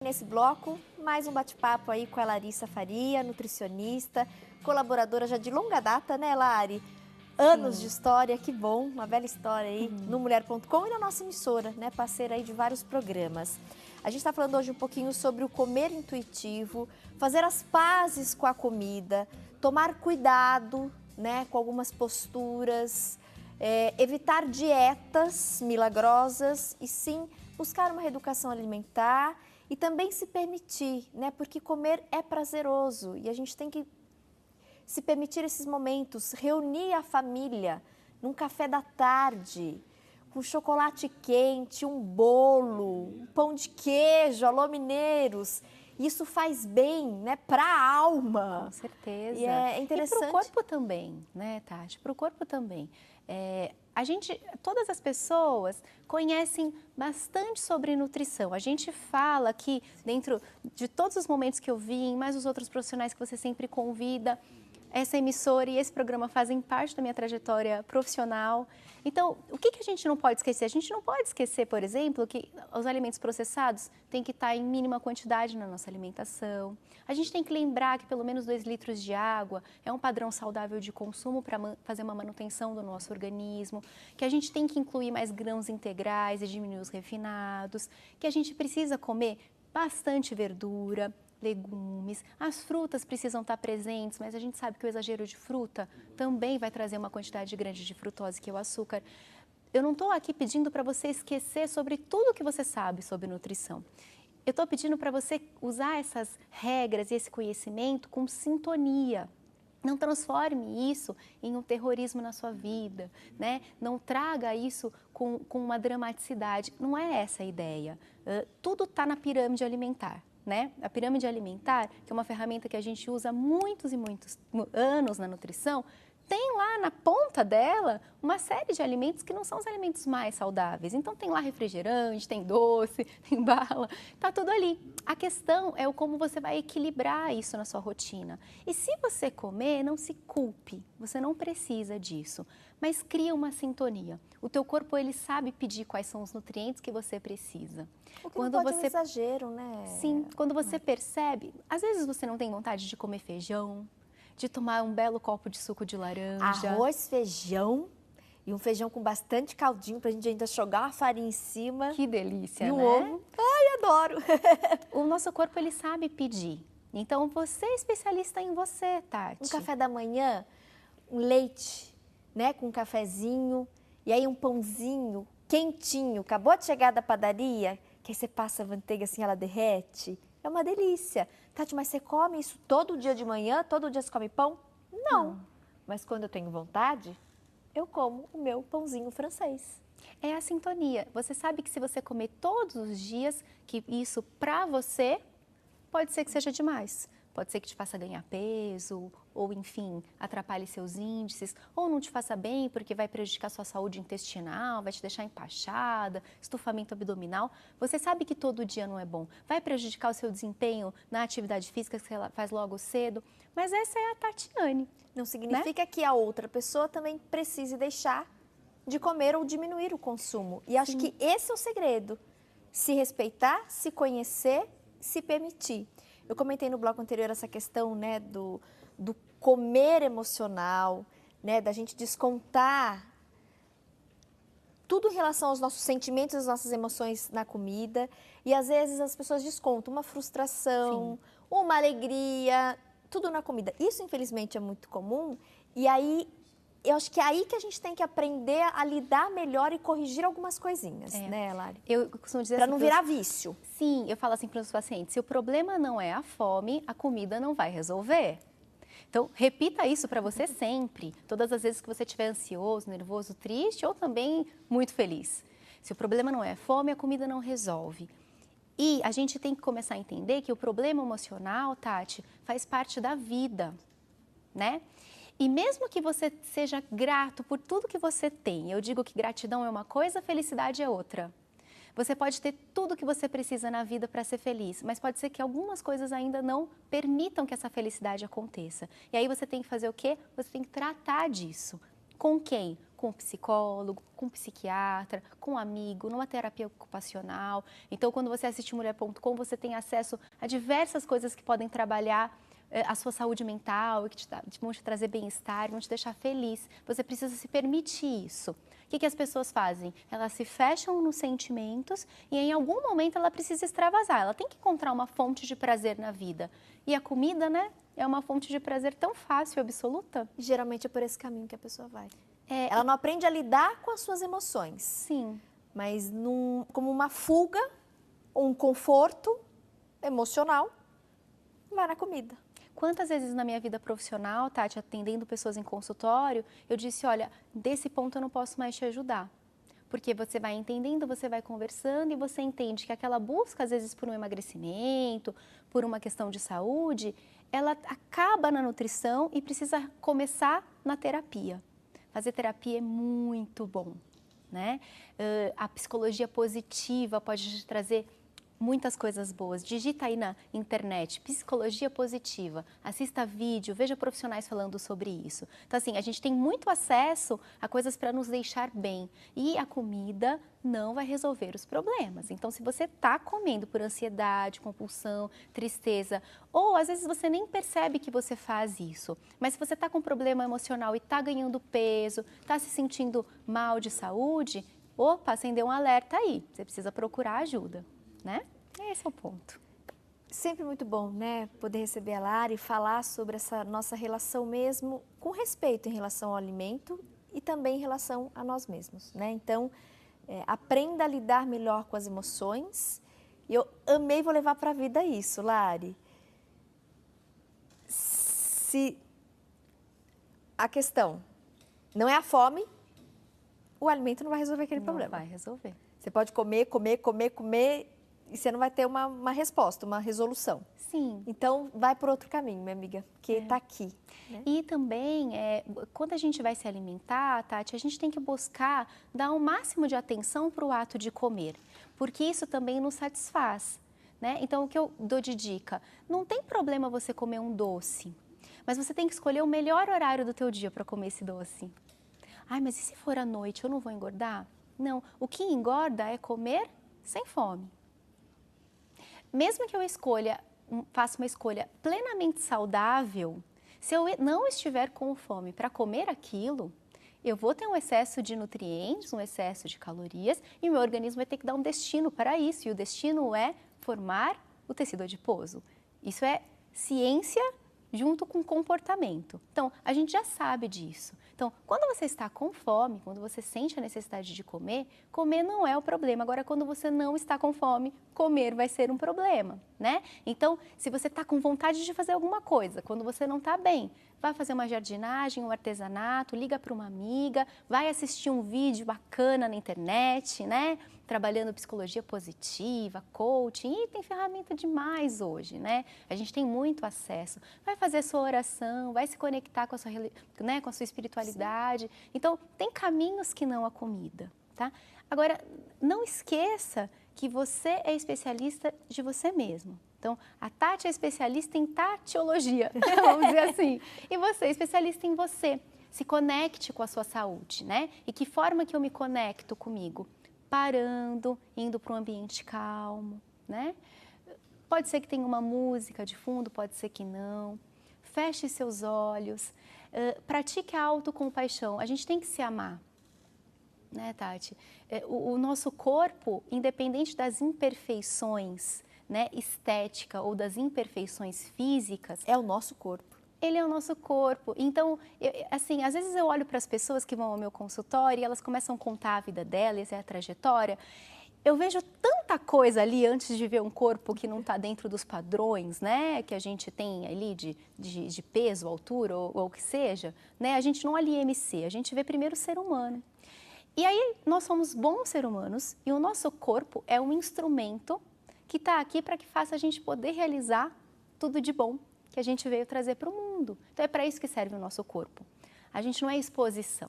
Nesse bloco, mais um bate-papo aí com a Larissa Faria, nutricionista, colaboradora já de longa data, né, Lari? Anos de história, que bom, uma bela história aí no Mulher.com e na nossa emissora, né, parceira aí de vários programas. A gente está falando hoje um pouquinho sobre o comer intuitivo, fazer as pazes com a comida, tomar cuidado, né, com algumas posturas, evitar dietas milagrosas e sim buscar uma reeducação alimentar e também se permitir, né, porque comer é prazeroso e a gente tem que se permitir esses momentos, reunir a família num café da tarde, com chocolate quente, um bolo, um pão de queijo, alô mineiros. Isso faz bem, né, para a alma. Com certeza. E é interessante. E para o corpo também, né, Tati? Para o corpo também. Todas as pessoas conhecem bastante sobre nutrição. A gente fala aqui, dentro de todos os momentos que eu vim, mais os outros profissionais que você sempre convida, essa emissora e esse programa fazem parte da minha trajetória profissional. Então, o que a gente não pode esquecer? A gente não pode esquecer, por exemplo, que os alimentos processados têm que estar em mínima quantidade na nossa alimentação. A gente tem que lembrar que pelo menos 2 litros de água é um padrão saudável de consumo para fazer uma manutenção do nosso organismo, que a gente tem que incluir mais grãos integrais e diminuir os refinados, que a gente precisa comer bastante verdura, legumes, as frutas precisam estar presentes, mas a gente sabe que o exagero de fruta também vai trazer uma quantidade grande de frutose, que é o açúcar. Eu não estou aqui pedindo para você esquecer sobre tudo que você sabe sobre nutrição. Eu estou pedindo para você usar essas regras e esse conhecimento com sintonia. Não transforme isso em um terrorismo na sua vida, né? Não traga isso com uma dramaticidade. Não é essa a ideia. Tudo está na pirâmide alimentar. Né? A pirâmide alimentar, que é uma ferramenta que a gente usa há muitos e muitos anos na nutrição, tem lá na ponta dela uma série de alimentos que não são os alimentos mais saudáveis. Então tem lá refrigerante, tem doce, tem bala, tá tudo ali. A questão é o como você vai equilibrar isso na sua rotina. E se você comer, não se culpe, você não precisa disso, mas cria uma sintonia. O teu corpo, ele sabe pedir quais são os nutrientes que você precisa. O que não pode um exagero, né? Sim, quando você percebe, às vezes você não tem vontade de comer feijão, de tomar um belo copo de suco de laranja. Arroz, feijão e um feijão com bastante caldinho pra gente ainda jogar uma farinha em cima. Que delícia, e um né? ovo. Ai, adoro! O nosso corpo, ele sabe pedir. Então, você é especialista em você, Tati. Um café da manhã, um leite, né, com um cafezinho, e aí um pãozinho quentinho, acabou de chegar da padaria, que aí você passa a manteiga assim, ela derrete. É uma delícia. Tati, mas você come isso todo dia de manhã? Todo dia você come pão? Não. Mas quando eu tenho vontade, eu como o meu pãozinho francês. É a sintonia. Você sabe que se você comer todos os dias, que isso pra você pode ser que seja demais. Pode ser que te faça ganhar peso, ou enfim, atrapalhe seus índices, ou não te faça bem porque vai prejudicar sua saúde intestinal, vai te deixar empachada, estufamento abdominal. Você sabe que todo dia não é bom, vai prejudicar o seu desempenho na atividade física que você faz logo cedo, mas essa é a Tatiane. Não significa que a outra pessoa também precise deixar de comer ou diminuir o consumo. E acho que esse é o segredo, se respeitar, se conhecer, se permitir. Eu comentei no bloco anterior essa questão, né, do comer emocional, né, da gente descontar tudo em relação aos nossos sentimentos, às nossas emoções na comida. E às vezes as pessoas descontam uma frustração, uma alegria, tudo na comida. Isso, infelizmente, é muito comum. E aí, eu acho que é aí que a gente tem que aprender a lidar melhor e corrigir algumas coisinhas, né, Lari? Eu costumo dizer para assim, não virar vício. Sim, eu falo assim para os pacientes, se o problema não é a fome, a comida não vai resolver. Então, repita isso para você sempre, todas as vezes que você estiver ansioso, nervoso, triste ou também muito feliz. Se o problema não é a fome, a comida não resolve. E a gente tem que começar a entender que o problema emocional, Tati, faz parte da vida, né? E mesmo que você seja grato por tudo que você tem, eu digo que gratidão é uma coisa, felicidade é outra. Você pode ter tudo que você precisa na vida para ser feliz, mas pode ser que algumas coisas ainda não permitam que essa felicidade aconteça. E aí você tem que fazer o quê? Você tem que tratar disso. Com quem? Com com um psicólogo, com um psiquiatra, com um amigo, numa terapia ocupacional. Então, quando você assiste mulher.com, você tem acesso a diversas coisas que podem trabalhar a sua saúde mental, que vão te trazer bem-estar, vão te deixar feliz. Você precisa se permitir isso. O que as pessoas fazem? Elas se fecham nos sentimentos e em algum momento ela precisa extravasar. Ela tem que encontrar uma fonte de prazer na vida. E a comida, né, é uma fonte de prazer tão fácil e absoluta. Geralmente é por esse caminho que a pessoa vai. Ela não aprende a lidar com as suas emoções. Sim. Mas como uma fuga, um conforto emocional, vai na comida. Quantas vezes na minha vida profissional, Tati, atendendo pessoas em consultório, eu disse, olha, desse ponto eu não posso mais te ajudar. Porque você vai entendendo, você vai conversando e você entende que aquela busca, às vezes por um emagrecimento, por uma questão de saúde, ela acaba na nutrição e precisa começar na terapia. Fazer terapia é muito bom, né? A psicologia positiva pode te trazer muitas coisas boas. Digita aí na internet, psicologia positiva, assista vídeo, veja profissionais falando sobre isso. Então, assim, a gente tem muito acesso a coisas para nos deixar bem e a comida não vai resolver os problemas. Então, se você está comendo por ansiedade, compulsão, tristeza, ou às vezes você nem percebe que você faz isso, mas se você está com problema emocional e está ganhando peso, está se sentindo mal de saúde, opa, acendeu um alerta aí, você precisa procurar ajuda, né? Esse é o ponto. Sempre muito bom, né, poder receber a Lari e falar sobre essa nossa relação mesmo, com respeito em relação ao alimento e também em relação a nós mesmos, né? Então, aprenda a lidar melhor com as emoções. E eu amei, vou levar para a vida isso, Lari. Se a questão não é a fome, o alimento não vai resolver aquele problema. Não vai resolver. Você pode comer e você não vai ter uma resposta, uma resolução. Sim. Então, vai por outro caminho, minha amiga, porque está aqui. Né? E também, quando a gente vai se alimentar, Tati, a gente tem que buscar dar o máximo de atenção para o ato de comer, porque isso também nos satisfaz, né? Então, o que eu dou de dica, não tem problema você comer um doce, mas você tem que escolher o melhor horário do teu dia para comer esse doce. Ai, mas e se for à noite, eu não vou engordar? Não, o que engorda é comer sem fome. Mesmo que eu faça uma escolha plenamente saudável, se eu não estiver com fome para comer aquilo, eu vou ter um excesso de nutrientes, um excesso de calorias e o meu organismo vai ter que dar um destino para isso. E o destino é formar o tecido adiposo. Isso é ciência junto com comportamento. Então, a gente já sabe disso. Então, quando você está com fome, quando você sente a necessidade de comer, comer não é o problema. Agora, quando você não está com fome, comer vai ser um problema, né? Então, se você está com vontade de fazer alguma coisa, quando você não está bem, vai fazer uma jardinagem, um artesanato, liga para uma amiga, vai assistir um vídeo bacana na internet, né? Trabalhando psicologia positiva, coaching, e tem ferramenta demais hoje, né? A gente tem muito acesso. Vai fazer sua oração, vai se conectar com a sua, né, com a sua espiritualidade. Sim. Então, tem caminhos que não a comida, tá? Agora, não esqueça que você é especialista de você mesmo. Então, a Tati é especialista em tatiologia, vamos dizer assim. E você é especialista em você. Se conecte com a sua saúde, né? E que forma que eu me conecto comigo? Parando, indo para um ambiente calmo, né? Pode ser que tenha uma música de fundo, pode ser que não. Feche seus olhos, pratique a autocompaixão. A gente tem que se amar, né, Tati? O nosso corpo, independente das imperfeições, né, estética ou das imperfeições físicas... É o nosso corpo. Ele é o nosso corpo. Então, assim, às vezes eu olho para as pessoas que vão ao meu consultório e elas começam a contar a vida delas, essa é a trajetória. Eu vejo tanta coisa ali antes de ver um corpo que não está dentro dos padrões, né? Que a gente tem ali de peso, altura ou o que seja, né? A gente não olha IMC, a gente vê primeiro o ser humano. E aí nós somos bons seres humanos e o nosso corpo é um instrumento que está aqui para que faça a gente poder realizar tudo de bom que a gente veio trazer para o mundo. Então, é para isso que serve o nosso corpo. A gente não é exposição.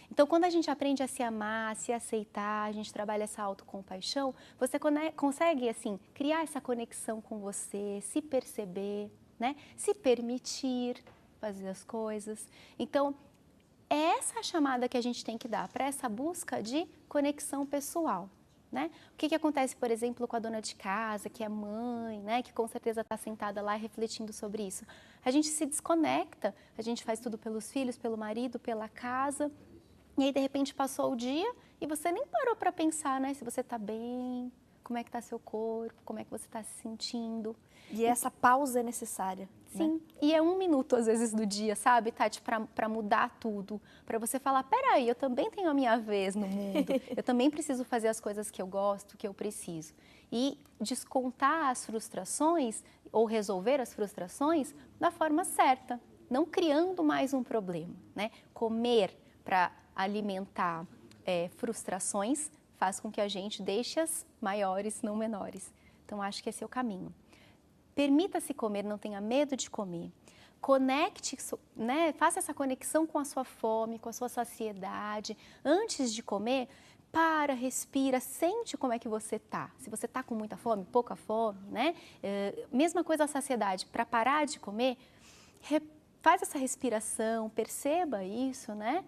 Então, quando a gente aprende a se amar, a se aceitar, a gente trabalha essa autocompaixão, você consegue, assim, criar essa conexão com você, se perceber, né? Se permitir fazer as coisas. Então, é essa a chamada que a gente tem que dar para essa busca de conexão pessoal. Né? O que acontece, por exemplo, com a dona de casa, que é mãe, né? Que com certeza está sentada lá refletindo sobre isso. A gente se desconecta, a gente faz tudo pelos filhos, pelo marido, pela casa, e aí de repente passou o dia e você nem parou para pensar, né? Se você está bem, como é que está seu corpo, como é que você está se sentindo. E essa pausa é necessária. Sim, né? E é 1 minuto às vezes do dia, sabe, Tati, para mudar tudo. Para você falar, peraí, eu também tenho a minha vez no mundo, eu também preciso fazer as coisas que eu gosto, que eu preciso. E descontar as frustrações ou resolver as frustrações da forma certa, não criando mais um problema, né? Comer para alimentar frustrações faz com que a gente deixe as maiores, não menores. Então, acho que esse é o caminho. Permita-se comer, não tenha medo de comer. Conecte, né? Faça essa conexão com a sua fome, com a sua saciedade. Antes de comer, respira, sente como é que você tá. Se você tá com muita fome, pouca fome, né? Mesma coisa a saciedade. Para parar de comer, faz essa respiração, perceba isso, né?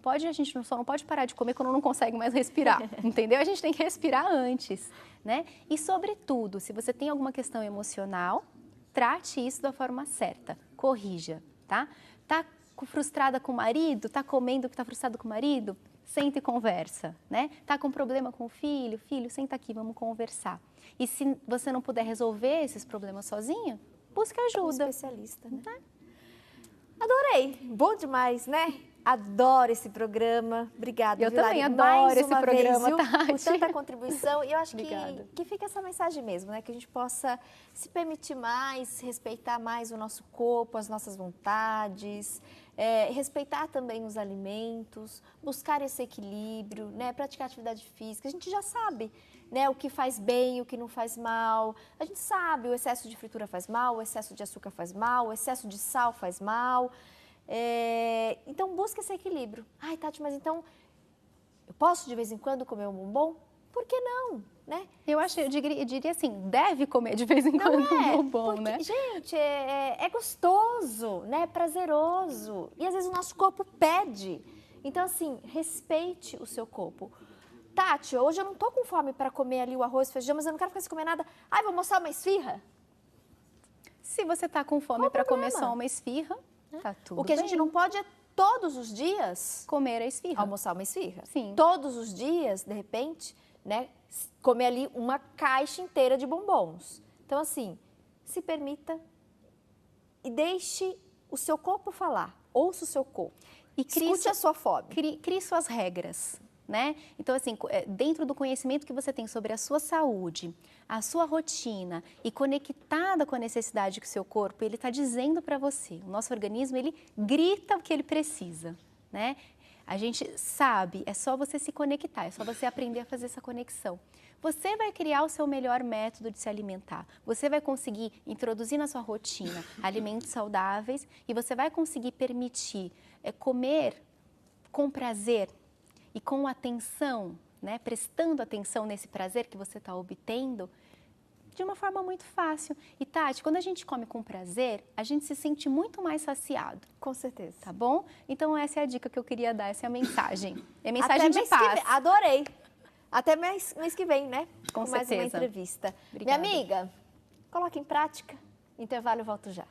A gente só não pode parar de comer quando não consegue mais respirar, entendeu? A gente tem que respirar antes, né? E, sobretudo, se você tem alguma questão emocional, trate isso da forma certa, corrija, tá? Tá frustrada com o marido, tá comendo que tá frustrado com o marido? Senta e conversa, né? Tá com problema com o filho? Filho, senta aqui, vamos conversar. E se você não puder resolver esses problemas sozinha, busque ajuda. Um especialista, né? Adorei, bom demais, né? Adoro esse programa. Obrigada, Eu Vilari, também adoro esse programa, vez, Tati. por tanta contribuição. E eu acho que fica essa mensagem mesmo, né? Que a gente possa se permitir mais, respeitar mais o nosso corpo, as nossas vontades, respeitar também os alimentos, buscar esse equilíbrio, né? Praticar atividade física. A gente já sabe, né? O que faz bem, o que não faz mal. A gente sabe, o excesso de fritura faz mal, o excesso de açúcar faz mal, o excesso de sal faz mal. Então, busca esse equilíbrio. Ai, Tati, mas então, eu posso de vez em quando comer um bombom? Por que não, né? Eu diria assim, deve comer de vez em quando um bombom, porque, né? Gente, é gostoso, né? É prazeroso. E às vezes o nosso corpo pede. Então, assim, respeite o seu corpo. Tati, hoje eu não tô com fome para comer ali o arroz e feijão, mas eu não quero ficar sem comer nada. Ai, vou almoçar uma esfirra? Se você tá com fome para comer só uma esfirra, tá tudo bem. O que a gente não pode é todos os dias comer a esfirra. Almoçar uma esfirra. Sim. Todos os dias, de repente, né, comer ali uma caixa inteira de bombons. Então, assim, se permita e deixe o seu corpo falar. Ouça o seu corpo. Escute a sua fome. Crie suas regras. Né? Então, assim, dentro do conhecimento que você tem sobre a sua saúde, a sua rotina e conectada com a necessidade que o seu corpo, ele está dizendo para você. O nosso organismo, ele grita o que ele precisa, né? A gente sabe, é só você se conectar, é só você aprender a fazer essa conexão. Você vai criar o seu melhor método de se alimentar. Você vai conseguir introduzir na sua rotina alimentos saudáveis e você vai conseguir permitir comer com prazer, e com atenção, né, prestando atenção nesse prazer que você está obtendo, de uma forma muito fácil. E, Tati, quando a gente come com prazer, a gente se sente muito mais saciado. Com certeza. Tá bom? Então, essa é a dica que eu queria dar, essa é a mensagem. É mensagem de paz. Adorei. Até mês que vem, né? Com mais certeza. uma entrevista. Obrigada. Minha amiga, coloque em prática. Intervalo, eu volto já.